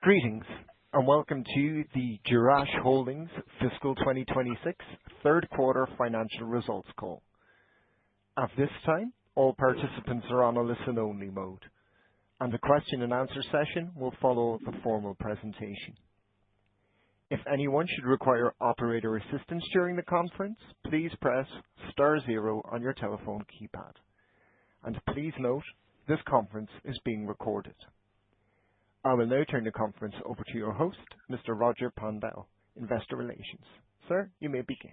Greetings, and welcome to the Jerash Holdings Fiscal 2026 third quarter financial results call. At this time, all participants are on a listen-only mode, and the question and answer session will follow the formal presentation. If anyone should require operator assistance during the conference, please press star zero on your telephone keypad. And please note, this conference is being recorded. I will now turn the conference over to your host, Mr. Roger Pondell, Investor Relations. Sir, you may begin.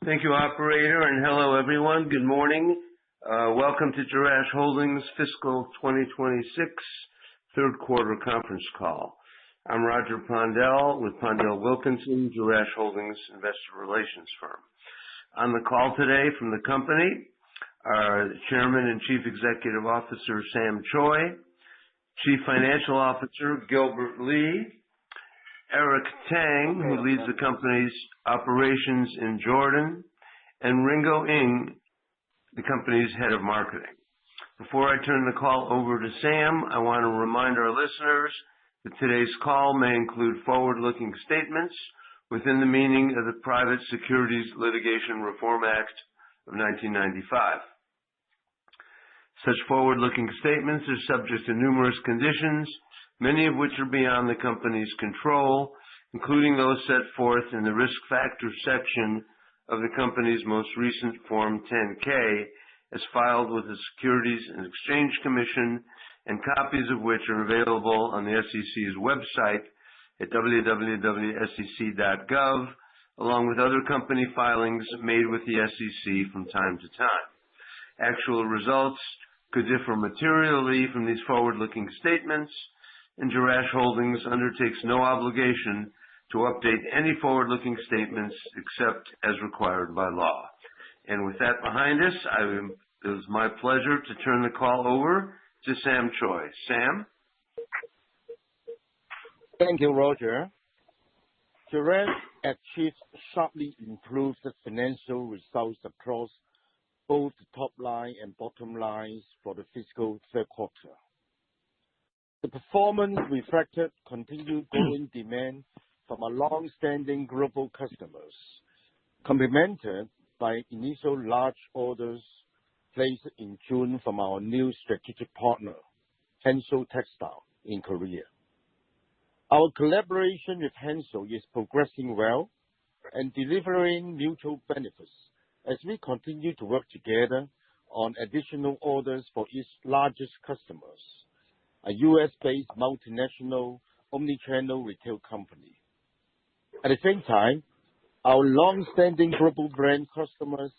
Thank you, operator, and hello, everyone. Good morning. Welcome to Jerash Holdings Fiscal 2026 third quarter conference call. I'm Roger Pondell with Pondell Wilkinson, Jerash Holdings Investor Relations firm. On the call today from the company are the Chairman and Chief Executive Officer Sam Choi, Chief Financial Officer Gilbert Lee, Eric Tang, who leads the company's operations in Jordan, and Ringo Ng, the company's head of marketing. Before I turn the call over to Sam, I want to remind our listeners that today's call may include forward-looking statements within the meaning of the Private Securities Litigation Reform Act of 1995. Such forward-looking statements are subject to numerous conditions, many of which are beyond the company's control, including those set forth in the Risk Factors section of the company's most recent Form 10-K, as filed with the Securities and Exchange Commission, and copies of which are available on the SEC's website at www.sec.gov, along with other company filings made with the SEC from time to time. Actual results could differ materially from these forward-looking statements, and Jerash Holdings undertakes no obligation to update any forward-looking statements except as required by law. And with that behind us, it was my pleasure to turn the call over to Sam Choi. Sam? Thank you, Roger. Jerash achieved sharply improved financial results across both the top line and bottom lines for the fiscal third quarter. The performance reflected continued growing demand from our long-standing global customers, complemented by initial large orders placed in June from our new strategic partner, Hansol Textile in Korea. Our collaboration with Hansol is progressing well and delivering mutual benefits as we continue to work together on additional orders for its largest customers, a U.S.-based multinational omnichannel retail company. At the same time, our long-standing global brand customers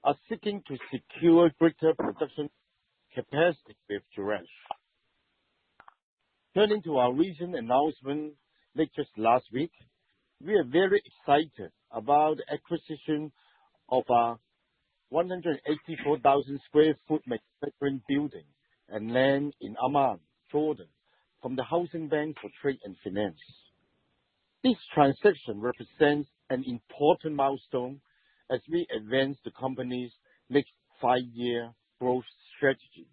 are seeking to secure greater production capacity with Jerash. Turning to our recent announcement made just last week, we are very excited about the acquisition of a 184,000 square foot manufacturing building and land in Amman, Jordan, from the Housing Bank for Trade and Finance. This transaction represents an important milestone as we advance the company's next 5-year growth strategy.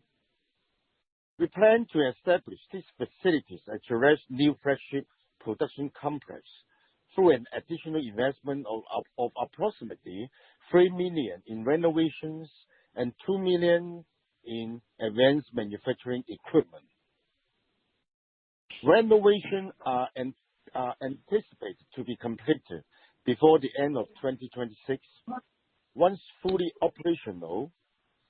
We plan to establish these facilities at Jerash's new flagship production complex through an additional investment of approximately $3 million in renovations and $2 million in advanced manufacturing equipment. Renovations are anticipated to be completed before the end of 2026. Once fully operational,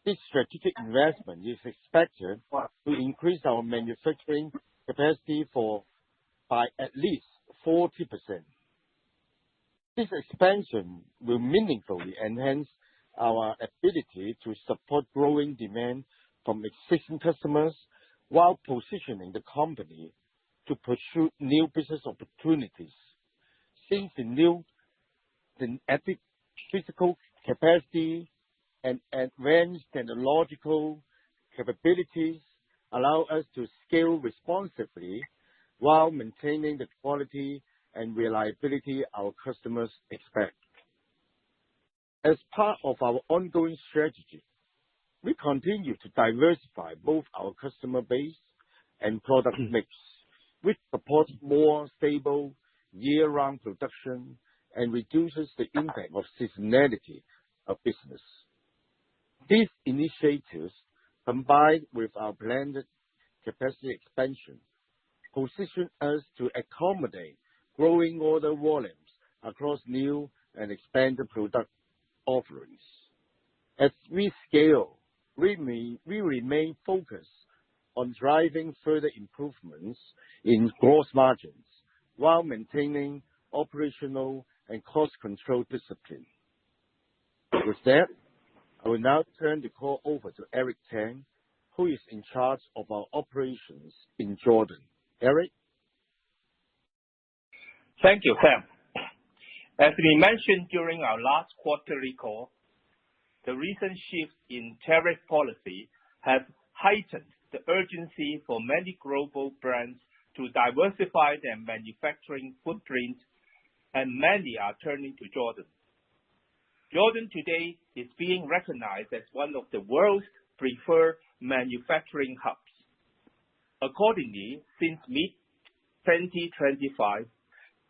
this strategic investment is expected to increase our manufacturing capacity by at least 40%. This expansion will meaningfully enhance our ability to support growing demand from existing customers while positioning the company to pursue new business opportunities. Since the added physical capacity and advanced technological capabilities allow us to scale responsibly while maintaining the quality and reliability our customers expect. As part of our ongoing strategy, we continue to diversify both our customer base and product mix, which support more stable year-round production and reduces the impact of seasonality of business. These initiatives, combined with our planned capacity expansion, position us to accommodate growing order volumes across new and expanded product offerings. As we scale, we remain focused on driving further improvements in gross margins while maintaining operational and cost control discipline. With that, I will now turn the call over to Eric Tang, who is in charge of our operations in Jordan. Eric? Thank you, Sam. As we mentioned during our last quarterly call, the recent shifts in tariff policy have heightened the urgency for many global brands to diversify their manufacturing footprint, and many are turning to Jordan. Jordan today is being recognized as one of the world's preferred manufacturing hubs. Accordingly, since mid-2025,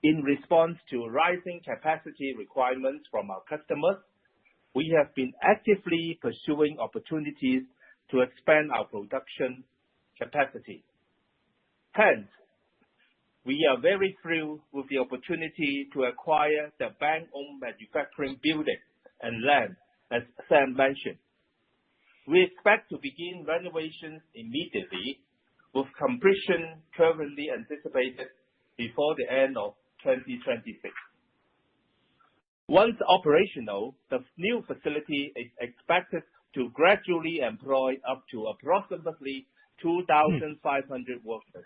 in response to rising capacity requirements from our customers, we have been actively pursuing opportunities to expand our production capacity. Hence, we are very thrilled with the opportunity to acquire the bank-owned manufacturing building and land, as Sam mentioned. We expect to begin renovations immediately, with completion currently anticipated before the end of 2026. Once operational, the new facility is expected to gradually employ up to approximately 2,500 workers.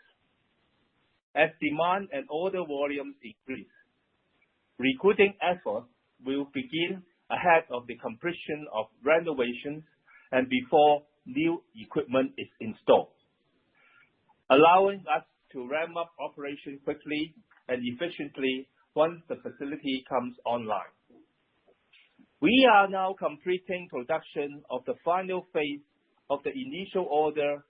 As demand and order volumes increase, recruiting efforts will begin ahead of the completion of renovations and before new equipment is installed, allowing us to ramp up operations quickly and efficiently once the facility comes online. We are now completing production of the final phase of the initial order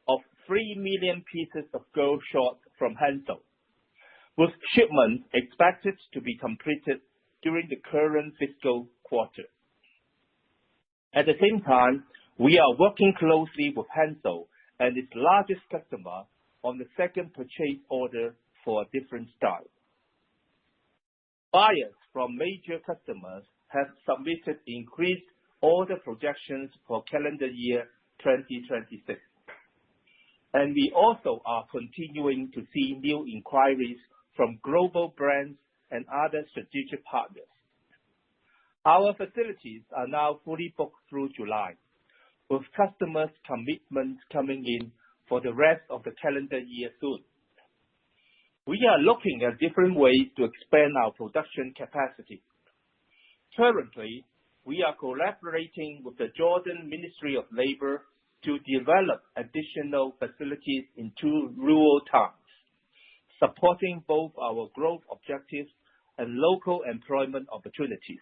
of 3 million pieces of girl shorts from Hansel, with shipments expected to be completed during the current fiscal quarter. At the same time, we are working closely with Hansel and its largest customer on the second purchase order for a different style. Buyers from major customers have submitted increased order projections for calendar year 2026. And we also are continuing to see new inquiries from global brands and other strategic partners. Our facilities are now fully booked through July, with customers' commitments coming in for the rest of the calendar year soon. We are looking at different ways to expand our production capacity. Currently, we are collaborating with the Jordan Ministry of Labor to develop additional facilities in 2 rural towns, supporting both our growth objectives and local employment opportunities.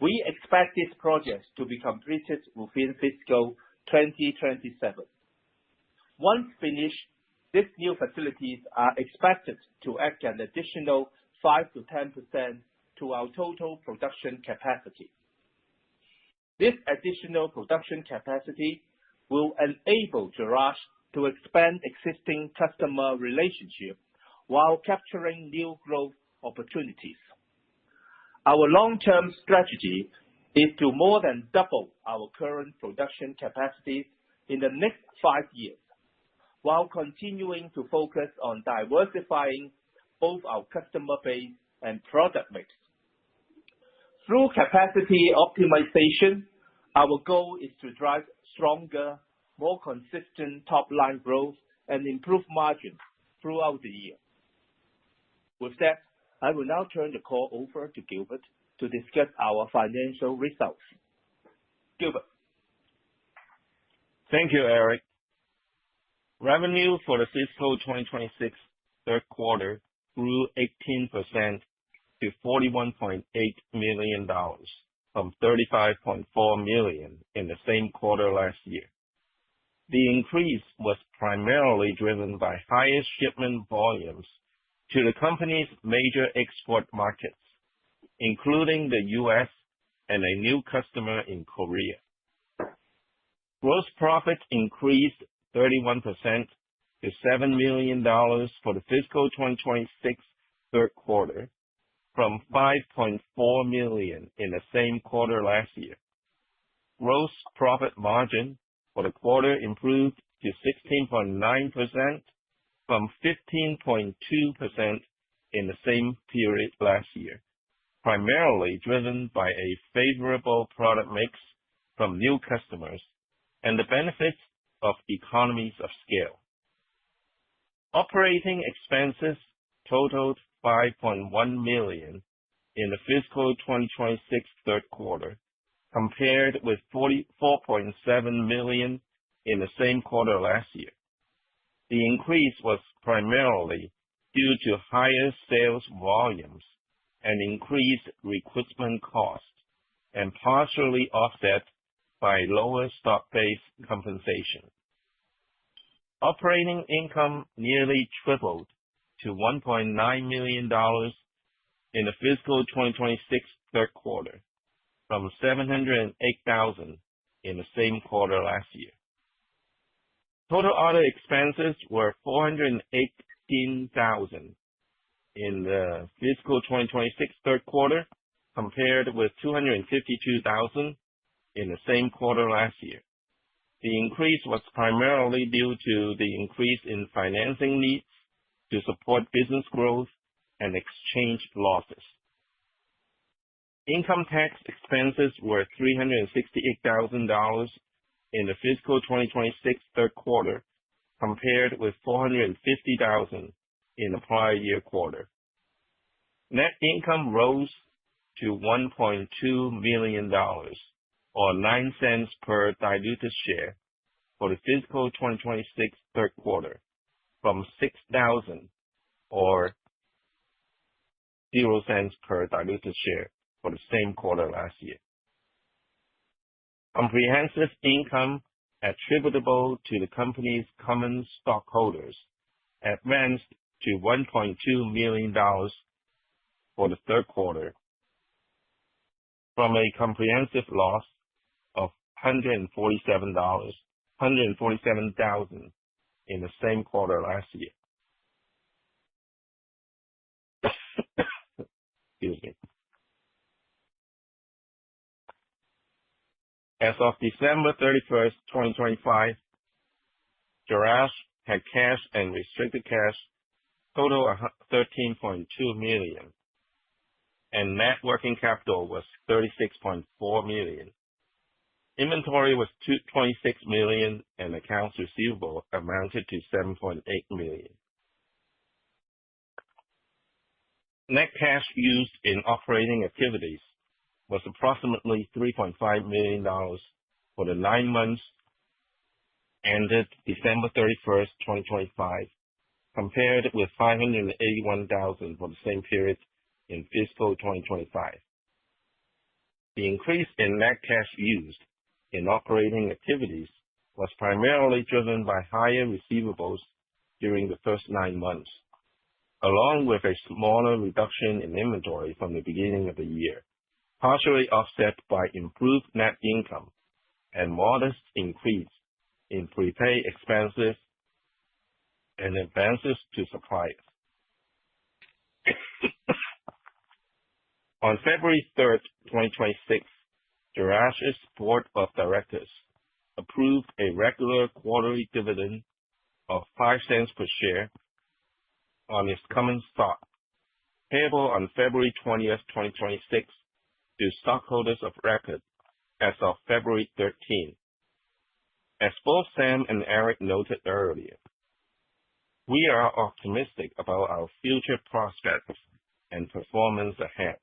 We expect these projects to be completed within fiscal 2027. Once finished, these new facilities are expected to add an additional 5 to 10% to our total production capacity. This additional production capacity will enable Jerash to expand existing customer relationships while capturing new growth opportunities. Our long-term strategy is to more than double our current production capacity in the next 5 years, while continuing to focus on diversifying both our customer base and product mix. Through capacity optimization, our goal is to drive stronger, more consistent top-line growth and improve margins throughout the year. With that, I will now turn the call over to Gilbert to discuss our financial results. Gilbert. Thank you, Eric. Revenue for the fiscal 2026 third quarter grew 18% to $41.8 million from $35.4 million in the same quarter last year. The increase was primarily driven by higher shipment volumes to the company's major export markets, including the U.S. and a new customer in Korea. Gross profit increased 31% to $7 million for the fiscal 2026 third quarter from $5.4 million in the same quarter last year. Gross profit margin for the quarter improved to 16.9% from 15.2% in the same period last year, primarily driven by a favorable product mix from new customers and the benefits of economies of scale. Operating expenses totaled $5.1 million in the fiscal 2026 third quarter, compared with $44.7 million in the same quarter last year. The increase was primarily due to higher sales volumes and increased recruitment costs, and partially offset by lower stock-based compensation. Operating income nearly tripled to $1.9 million in the fiscal 2026 third quarter from $708,000 in the same quarter last year. Total other expenses were $418,000 in the fiscal 2026 third quarter, compared with $252,000 in the same quarter last year. The increase was primarily due to the increase in financing needs to support business growth and exchange losses. Income tax expenses were $368,000 in the fiscal 2026 third quarter, compared with $450,000 in the prior year quarter. Net income rose to $1.2 million, or 9 cents per diluted share, for the fiscal 2026 third quarter, from $6,000, or 0 cents per diluted share, for the same quarter last year. Comprehensive income attributable to the company's common stockholders advanced to $1.2 million for the third quarter, from a comprehensive loss of $147,000 in the same quarter last year. Excuse me. As of December 31st, 2025, Jerash had cash and restricted cash total $13.2 million, and net working capital was $36.4 million. Inventory was $26 million, and accounts receivable amounted to $7.8 million. Net cash used in operating activities was approximately $3.5 million for the 9 months ended December 31st, 2025, compared with $581,000 for the same period in fiscal 2025. The increase in net cash used in operating activities was primarily driven by higher receivables during the first 9 months, along with a smaller reduction in inventory from the beginning of the year, partially offset by improved net income and modest increase in prepaid expenses and advances to suppliers. On February 3rd, 2026, Jerash's board of directors approved a regular quarterly dividend of 5 cents per share on its common stock, payable on February 20th, 2026, to stockholders of record as of February 13th. As both Sam and Eric noted earlier, we are optimistic about our future prospects and performance ahead.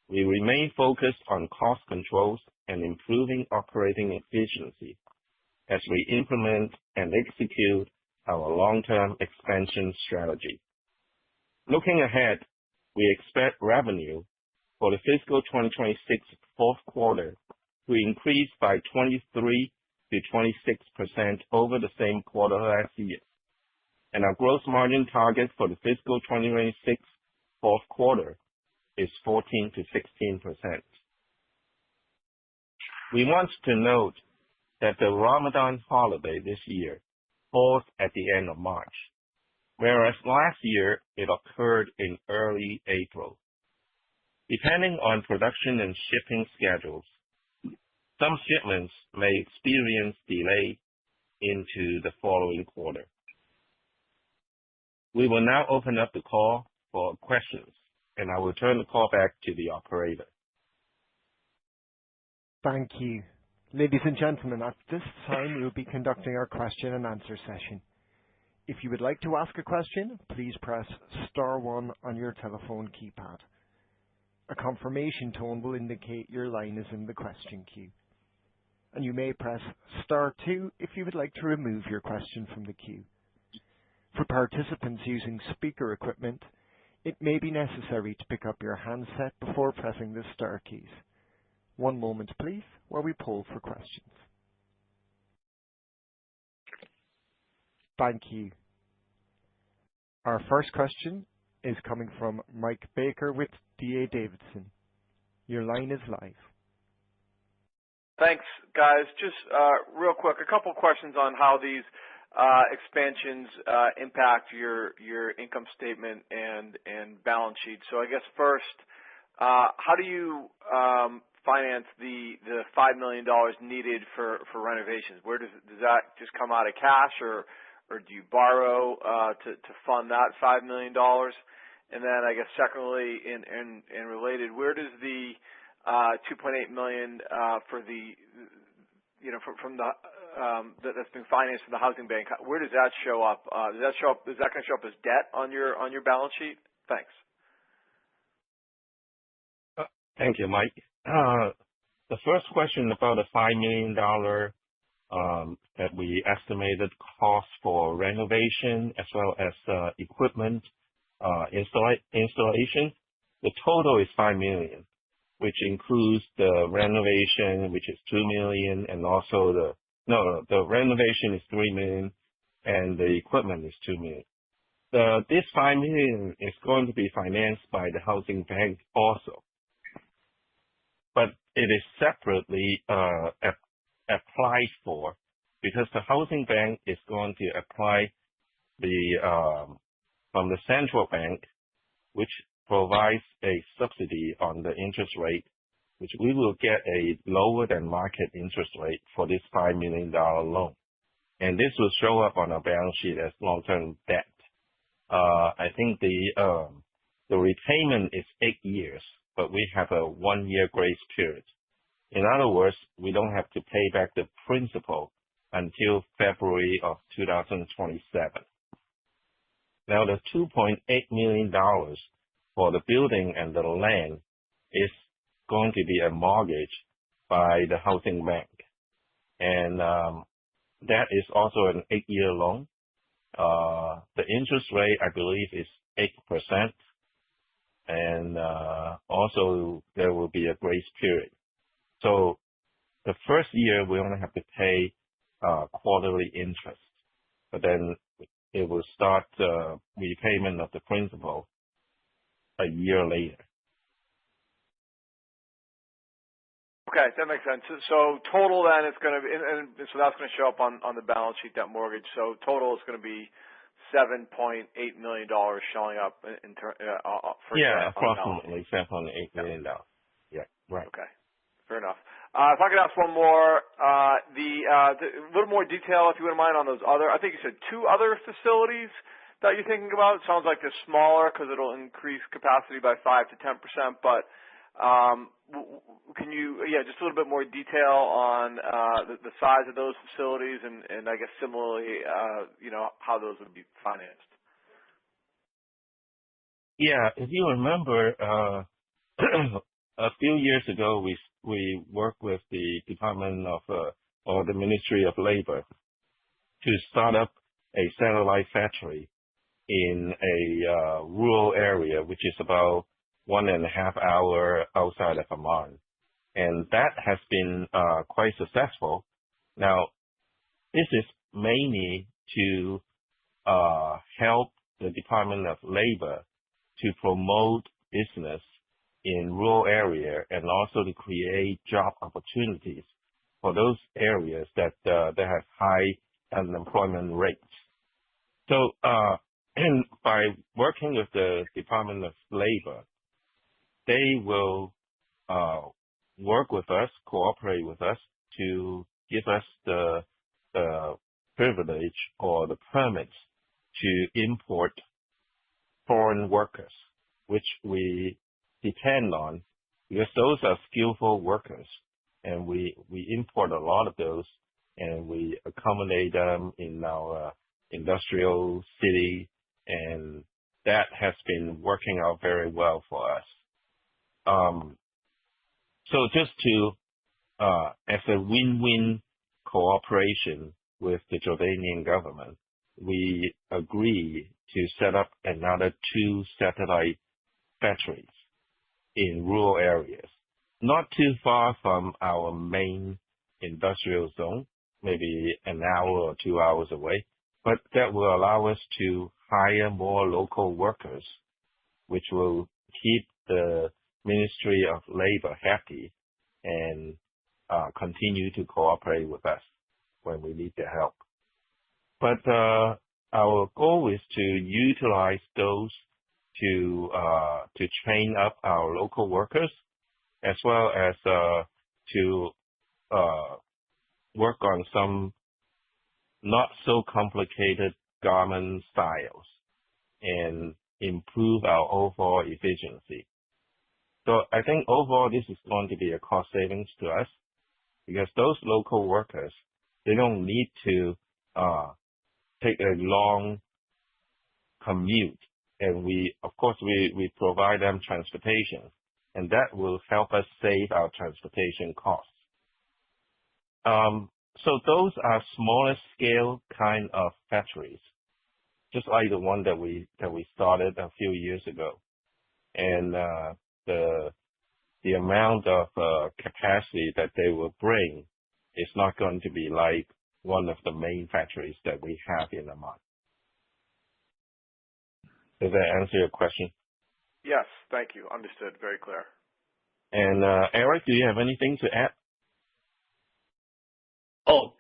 We remain focused on cost controls and improving operating efficiency as we implement and execute our long-term expansion strategy. Looking ahead, we expect revenue for the fiscal 2026 fourth quarter to increase by 23 to 26% over the same quarter last year, and our gross margin target for the fiscal 2026 fourth quarter is 14 to 16%. We want to note that the Ramadan holiday this year falls at the end of March, whereas last year it occurred in early April. Depending on production and shipping schedules, some shipments may experience delay into the following quarter. We will now open up the call for questions, and I will turn the call back to the operator. Thank you. Ladies and gentlemen, at this time we will be conducting our question and answer session. If you would like to ask a question, please press star 1 on your telephone keypad. A confirmation tone will indicate your line is in the question queue, and you may press star 2 if you would like to remove your question from the queue. For participants using speaker equipment, it may be necessary to pick up your handset before pressing the star keys. One moment, please, while we poll for questions. Thank you. Our first question is coming from Mike Baker with D.A. Davidson. Your line is live. Thanks, guys. Just real quick, a couple questions on how these expansions impact your income statement and balance sheet. So I guess first, how do you finance the $5 million needed for renovations? Where does that just come out of cash, or do you borrow to fund that $5 million? And then I guess secondly, and related, where does the $2.8 million for the from the that's been financed from the housing bank, where does that show up? Is that going to show up as debt on your balance sheet? Thanks. Thank you, Mike. The first question about the $5 million that we estimated cost for renovation as well as equipment installation, the total is $5 million, which includes the renovation, which is $2 million, and also the renovation is $3 million, and the equipment is $2 million. This $5 million is going to be financed by the housing bank also, but it is separately applied for because the housing bank is going to apply from the central bank, which provides a subsidy on the interest rate, which we will get a lower than market interest rate for this $5 million loan. And this will show up on our balance sheet as long-term debt. I think the repayment is 8 years, but we have a 1-year grace period. In other words, we don't have to pay back the principal until February of 2027. Now, the $2.8 million for the building and the land is going to be a mortgage by the housing bank. And that is also an 8-year loan. The interest rate, I believe, is 8%. And also there will be a grace period. So the first year we only have to pay quarterly interest, but then it will start repayment of the principal a year later. Okay, that makes sense. So total then it's going to be, and so that's going to show up on the balance sheet, that mortgage. So total is going to be $7.8 million showing up for approximately $7.8 million. Yeah, right. Okay, fair enough. If I could ask one more, a little more detail, if you wouldn't mind, on those other. I think you said 2 other facilities that you're thinking about. It sounds like they're smaller because it'll increase capacity by 5 to 10%. But can you, just a little bit more detail on the size of those facilities and I guess similarly, how those would be financed? Yeah, if you remember, a few years ago, we worked with the Department of or the Ministry of Labor to start up a satellite factory in a rural area, which is about 1.5 hours outside of Amman. And that has been quite successful. Now, This is mainly to help the Department of Labor to promote business in rural area and also to create job opportunities for those areas that have high unemployment rates. So, and by working with the Department of Labor, they will work with us, cooperate with us to give us the privilege or the permits to import foreign workers, which we depend on because those are skillful workers, and we import a lot of those, and we accommodate them in our industrial city, and that has been working out very well for us. So just to as a win-win cooperation with the Jordanian government, we agree to set up another 2 satellite factories in rural areas, not too far from our main industrial zone, maybe an hour or 2 hours away, but that will allow us to hire more local workers, which will keep the Ministry of Labor happy and continue to cooperate with us when we need their help. But our goal is to utilize those to train up our local workers, as well as to work on some not so complicated garment styles and improve our overall efficiency. So I think overall this is going to be a cost savings to us because those local workers, they don't need to take a long commute. And of course, we provide them transportation, and that will help us save our transportation costs. So those are smaller scale kind of factories, just like the one that we started a few years ago. And the amount of capacity that they will bring is not going to be like one of the main factories that we have in Amman. Does that answer your question? Yes, thank you. Understood. Very clear. And Eric, do you have anything to add? Oh,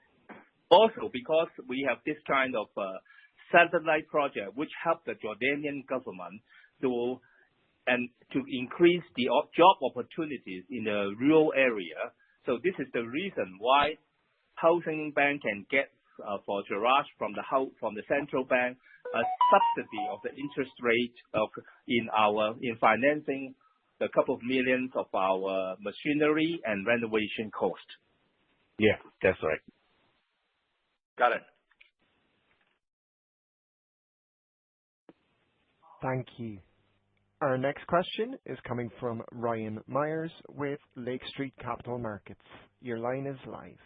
also because we have this kind of satellite project which help the Jordanian government to increase the job opportunities in the rural area. So this is the reason why Housing Bank can get for Jerash from the central bank a subsidy of the interest rate in financing the couple of millions of our machinery and renovation cost. Yeah, that's right. Got it. Thank you. Our next question is coming from Ryan Myers with Lake Street Capital Markets. Your line is live.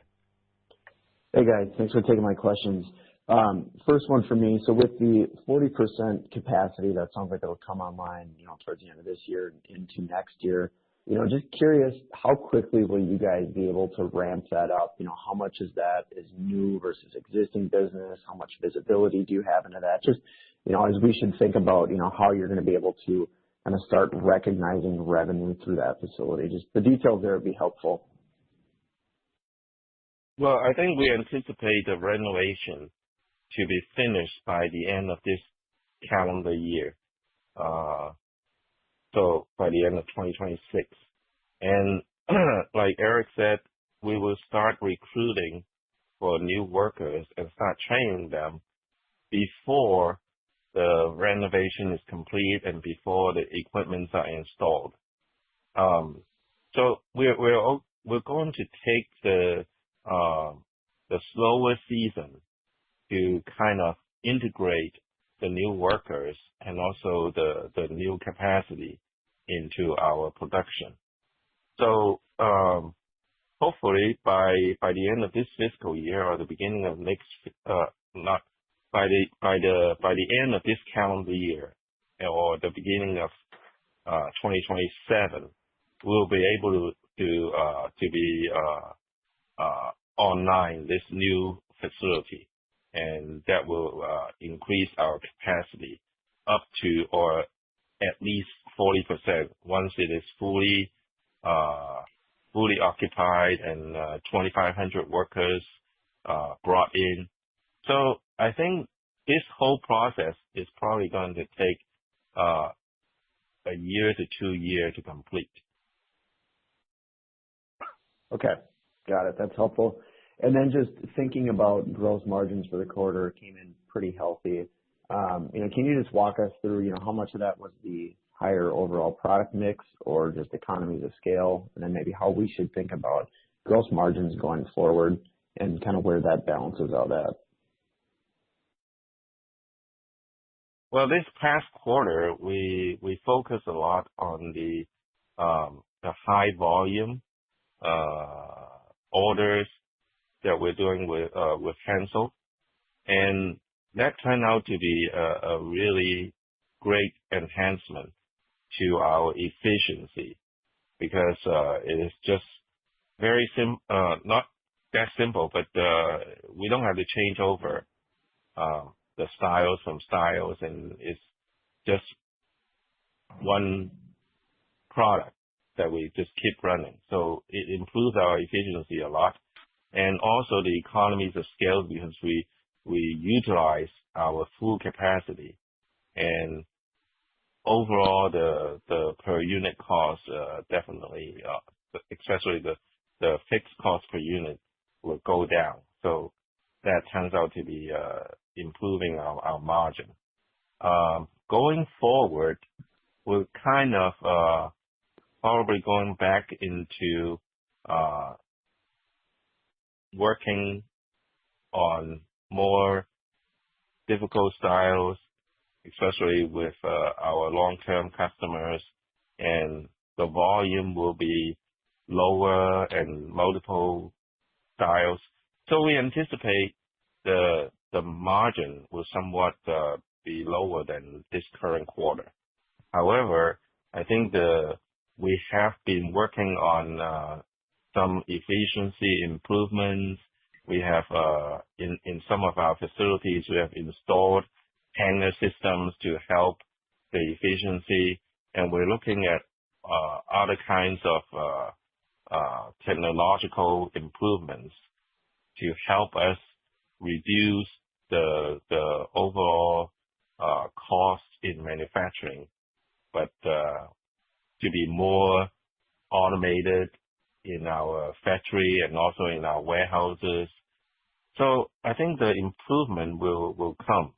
Hey guys, thanks for taking my questions. First one for me. So with the 40% capacity, that sounds like it'll come online, towards the end of this year into next year. Just curious, how quickly will you guys be able to ramp that up? How much is new versus existing business? How much visibility do you have into that? Just, as we should think about, how you're going to be able to kind of start recognizing revenue through that facility. Just the details there would be helpful. Well, I think we anticipate the renovation to be finished by the end of this calendar year. So by the end of 2026. And like Eric said, we will start recruiting for new workers and start training them before the renovation is complete and before the equipments are installed. So we're going to take the slower season to kind of integrate the new workers and also the new capacity into our production. So hopefully by the end of this fiscal year or the beginning of by the end of this calendar year or the beginning of 2027, we'll be able to be online, this new facility, and that will increase our capacity up to or at least 40% once it is fully occupied and 2,500 workers brought in. So I think this whole process is probably going to take a year to 2 years to complete. Okay. Got it. That's helpful. And then just thinking about gross margins for the quarter came in pretty healthy. Can you just walk us through, how much of that was the higher overall product mix or just economies of scale, and then maybe how we should think about gross margins going forward and kind of where that balances out at? Well, this past quarter, we focused a lot on the high volume orders that we're doing with Hansel, and that turned out to be a really great enhancement to our efficiency because it is just very not that simple, but we don't have to change over the styles from styles, and it's just one product that we just keep running. So it improves our efficiency a lot, and also the economies of scale because we utilize our full capacity, and overall the per unit cost definitely, especially the fixed cost per unit, will go down. So that turns out to be improving our margin. Going forward, we're kind of probably going back into working on more difficult styles, especially with our long-term customers, and the volume will be lower and multiple styles. So we anticipate the margin will somewhat be lower than this current quarter. However, I think we have been working on some efficiency improvements. We have in some of our facilities, we have installed hanger systems to help the efficiency, and we're looking at other kinds of technological improvements to help us reduce the overall cost in manufacturing, but to be more automated in our factory and also in our warehouses. So I think the improvement will come.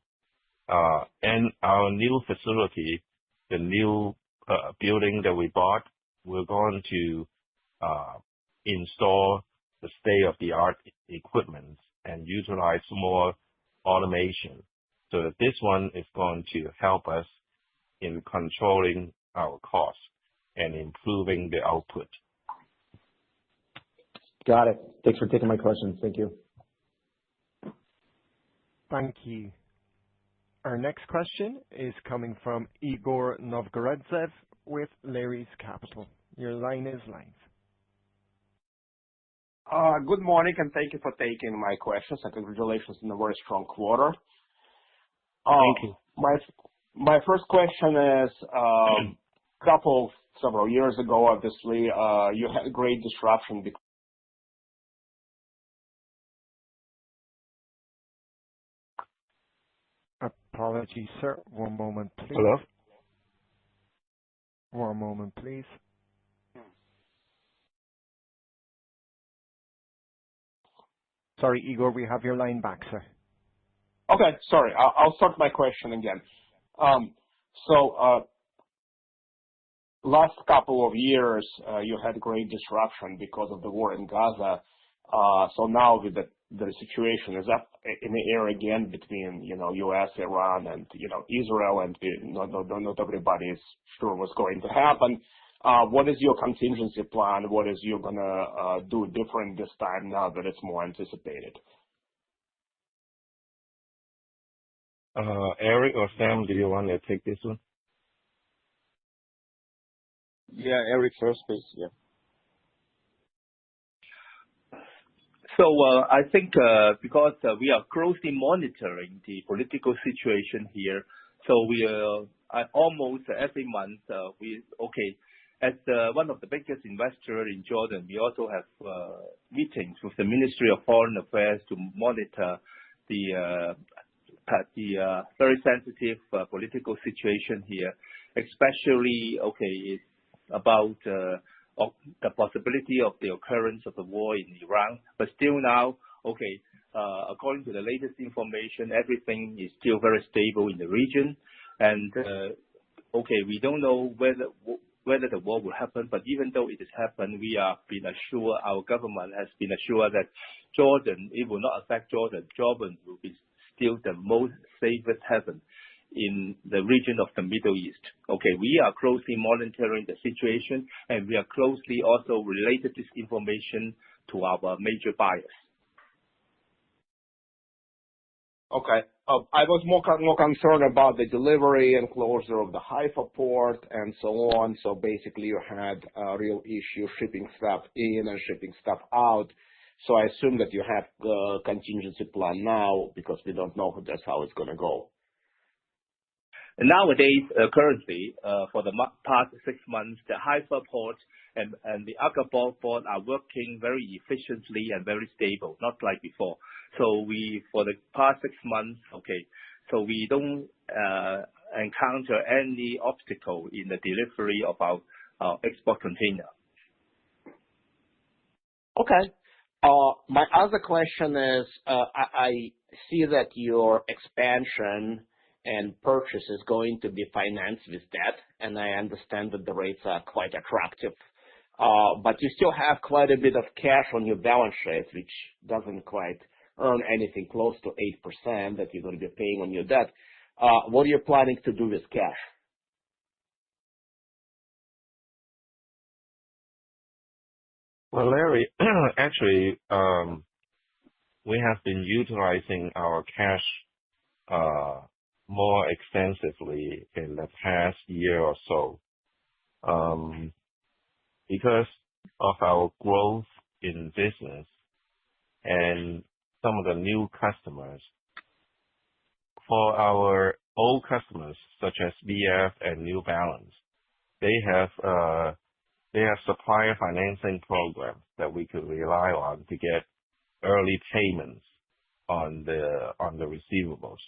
And our new facility, the new building that we bought, we're going to install the state-of-the-art equipment and utilize more automation. So that this one is going to help us in controlling our costs and improving the output. Got it. Thanks for taking my questions. Thank you. Thank you. Our next question is coming from Igor Novgorodtsev with Lares Capital. Your line is live. Good morning, and thank you for taking my questions, and congratulations on a very strong quarter. Thank you. My first question is, several years ago, obviously, you had a great disruption. Apologies, sir. One moment, please. Hello? One moment, please. Sorry, Igor, we have your line back, sir. Okay, sorry. I'll start my question again. Last couple of years, you had great disruption because of the war in Gaza. So now with the situation is up in the air again between, U.S., Iran, and, Israel, and not everybody is sure what's going to happen. What is your contingency plan? What is you gonna do different this time now that it's more anticipated? Eric or Sam, do you want to take this one? Yeah, Eric first, please. Yeah. So I think because we are closely monitoring the political situation here, so we almost every month as one of the biggest investors in Jordan, we also have meetings with the Ministry of Foreign Affairs to monitor the very sensitive political situation here, especially about the possibility of the occurrence of the war in Iran. But still now, according to the latest information, everything is still very stable in the region. And we don't know whether the war will happen, but even though it has happened, we are been assured, our government has been assured that it will not affect Jordan. Jordan will be still the most safest haven in the region of the Middle East. We are closely monitoring the situation, and we are closely also related this information to our major buyers. Okay. I was more concerned about the delivery and closure of the Haifa port and so on. So basically, you had a real issue shipping stuff in and shipping stuff out. So I assume that you have a contingency plan now because we don't know that's how it's going to go. Nowadays, currently, for the past 6 months, the Haifa port and the Aqaba port are working very efficiently and very stable, not like before. So for the past 6 months, so we don't encounter any obstacle in the delivery of our export container. Okay. My other question is, I see that your expansion and purchase is going to be financed with debt, and I understand that the rates are quite attractive. But you still have quite a bit of cash on your balance sheet, which doesn't quite earn anything close to 8% that you're going to be paying on your debt. What are you planning to do with cash? Well, Larry, actually, we have been utilizing our cash more extensively in the past year or so, because of our growth in business and some of the new customers. For our old customers, such as BF and New Balance, they have supplier financing programs that we could rely on to get early payments on the receivables.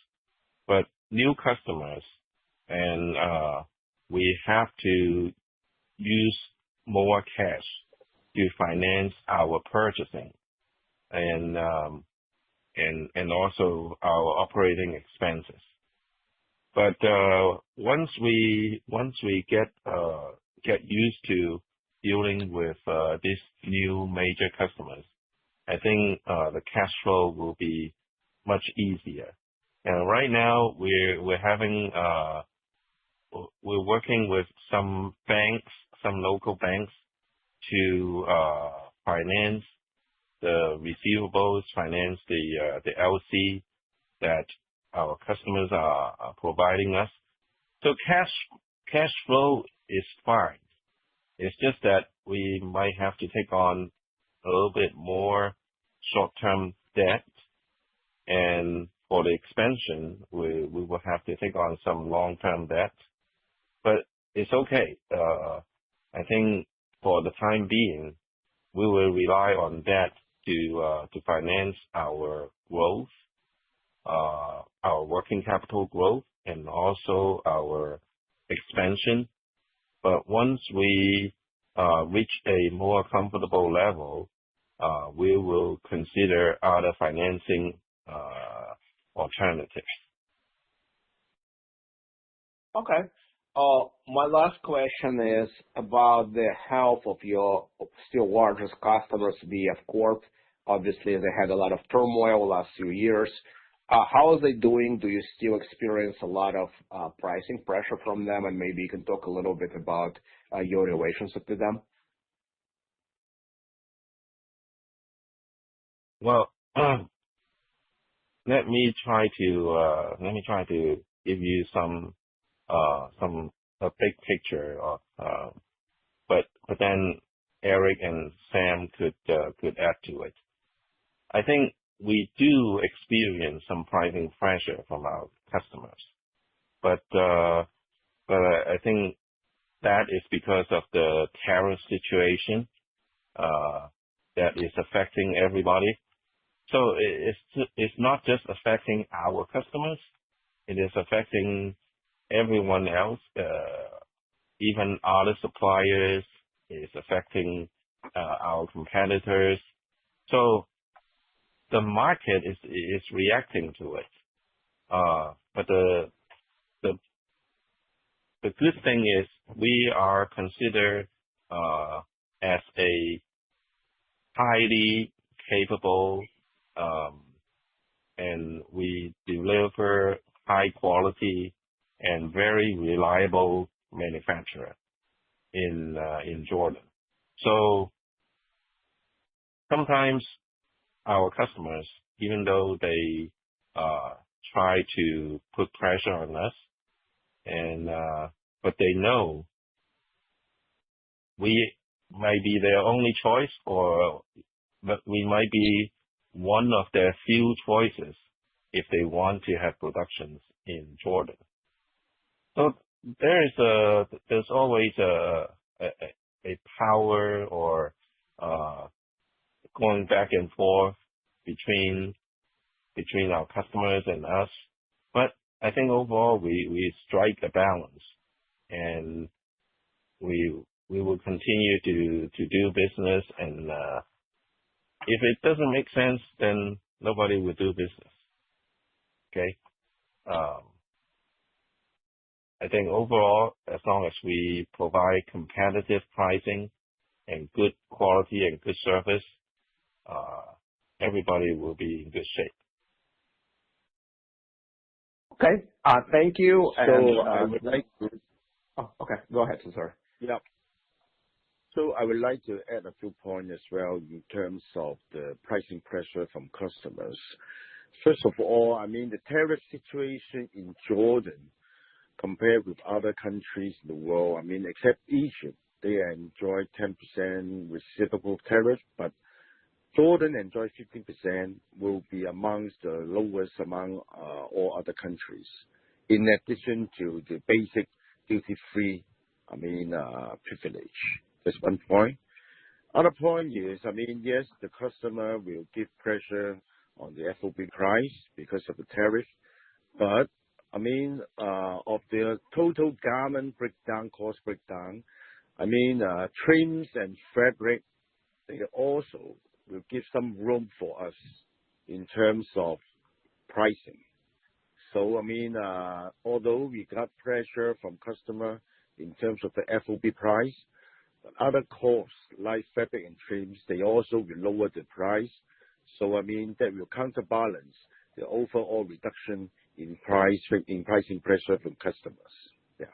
But new customers, and we have to use more cash to finance our purchasing and also our operating expenses. But once we get used to dealing with these new major customers, I think the cash flow will be much easier. And right now we're working with some banks, some local banks, to finance the receivables, finance the LC that our customers are providing us. So cash flow is fine. It's just that we might have to take on a little bit more short-term debt, and for the expansion, we will have to take on some long-term debt. But it's okay. I think for the time being, we will rely on that to finance our growth, our working capital growth, and also our expansion. But once we reach a more comfortable level, we will consider other financing alternatives. Okay. My last question is about the health of your still largest customers, BF Corp. Obviously, they had a lot of turmoil the last few years. How are they doing? Do you still experience a lot of pricing pressure from them? And maybe you can talk a little bit about your relationship with them. Well, let me try to give you a big picture of, but then Eric and Sam could add to it. I think we do experience some pricing pressure from our customers, but I think that is because of the tariff situation that is affecting everybody. So it's not just affecting our customers; it is affecting everyone else, even other suppliers. It's affecting our competitors. So the market is reacting to it. But the good thing is we are considered as a highly capable and we deliver high quality and very reliable manufacturer in Jordan. So sometimes our customers, even though they try to put pressure on us, and but they know we might be their only choice, or but we might be one of their few choices if they want to have productions in Jordan. So there's always a power or going back and forth between our customers and us. But I think overall we strike a balance, and we will continue to do business, and if it doesn't make sense, then nobody will do business. Okay. I think overall, as long as we provide competitive pricing and good quality and good service, everybody will be in good shape. Okay. Thank you. So I would like to. Oh, okay. Go ahead, sorry. Yeah. So I would like to add a few points as well in terms of the pricing pressure from customers. First of all, I mean, the tariff situation in Jordan compared with other countries in the world, I mean, except Egypt, they enjoy 10% reciprocal tariff, but Jordan enjoy 15%, will be amongst the lowest among all other countries. In addition to the basic duty-free, privilege. That's one point. Other point is, yes, the customer will give pressure on the FOB price because of the tariff, but of the total garment breakdown, cost breakdown, trims and fabric, they also will give some room for us in terms of pricing. So, although we got pressure from customer in terms of the FOB price, but other costs like fabric and trims, they also will lower the price. So, that will counterbalance the overall reduction in pricing pressure from customers. Yeah.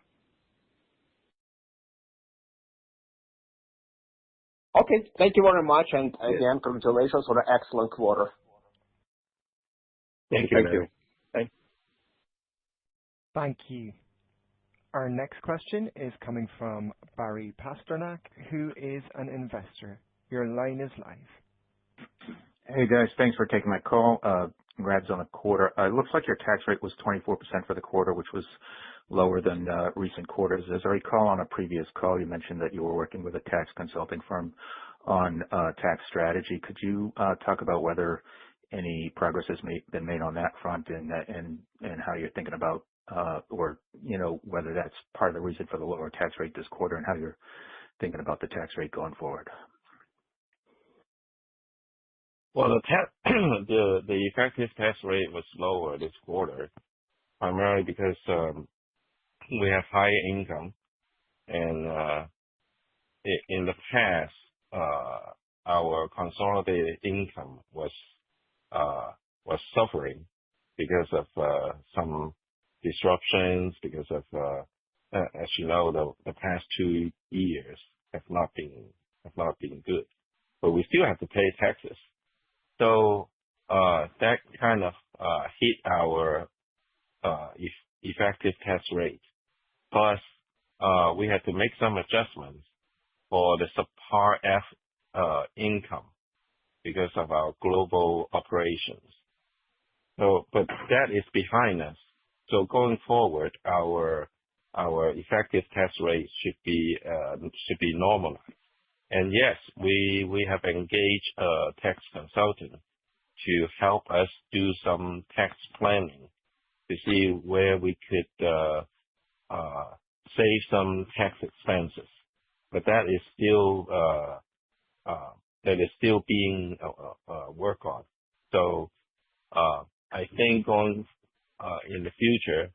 Okay. Thank you very much. And again, congratulations on an excellent quarter. Thank you. Thank you. Thank you. Our next question is coming from Barry Pasternak, who is an investor. Your line is live. Hey guys, thanks for taking my call. Congrats on the quarter. It looks like your tax rate was 24% for the quarter, which was lower than recent quarters. As I recall on a previous call, you mentioned that you were working with a tax consulting firm on tax strategy. Could you talk about whether any progress has been made on that front, and how you're thinking about, or whether that's part of the reason for the lower tax rate this quarter, and how you're thinking about the tax rate going forward? Well, the effective tax rate was lower this quarter, primarily because we have higher income, and in the past, our consolidated income was suffering because of some disruptions, because of as you know, the past 2 years have not been good, but we still have to pay taxes. So that kind of hit our effective tax rate. Plus, we had to make some adjustments for the subpar F income, because of our global operations. But that is behind us. So going forward, our effective tax rate should be normalized. And yes, we have engaged a tax consultant to help us do some tax planning to see where we could save some tax expenses. But that is still being worked on. So I think going in the future,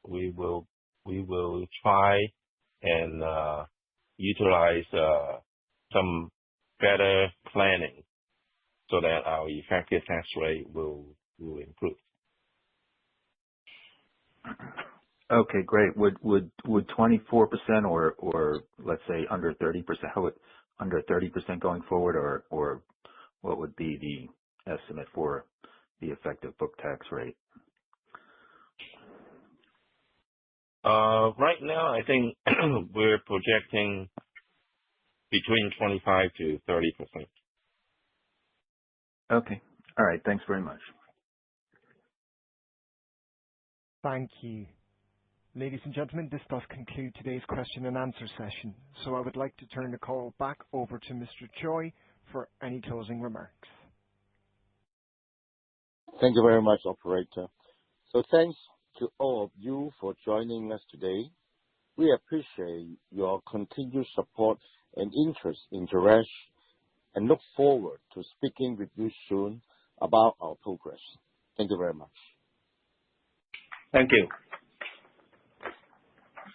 we will try and utilize some better planning so that our effective tax rate will improve. Okay, great. Would 24% or let's say under 30%, how would under 30% going forward, or what would be the estimate for the effective book tax rate? Right now, I think we're projecting between 25 to 30%. Okay. All right. Thanks very much. Thank you. Ladies and gentlemen, this does conclude today's question and answer session. So I would like to turn the call back over to Mr. Choi for any closing remarks. Thank you very much, operator. So thanks to all of you for joining us today. We appreciate your continued support and interest in Jerash and look forward to speaking with you soon about our progress. Thank you very much. Thank you.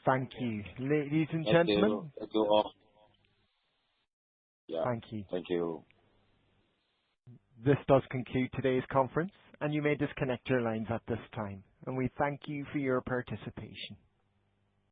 Thank you. Ladies and gentlemen. Thank you all. Yeah. Thank you. Thank you. This does conclude today's conference, and you may disconnect your lines at this time. And we thank you for your participation.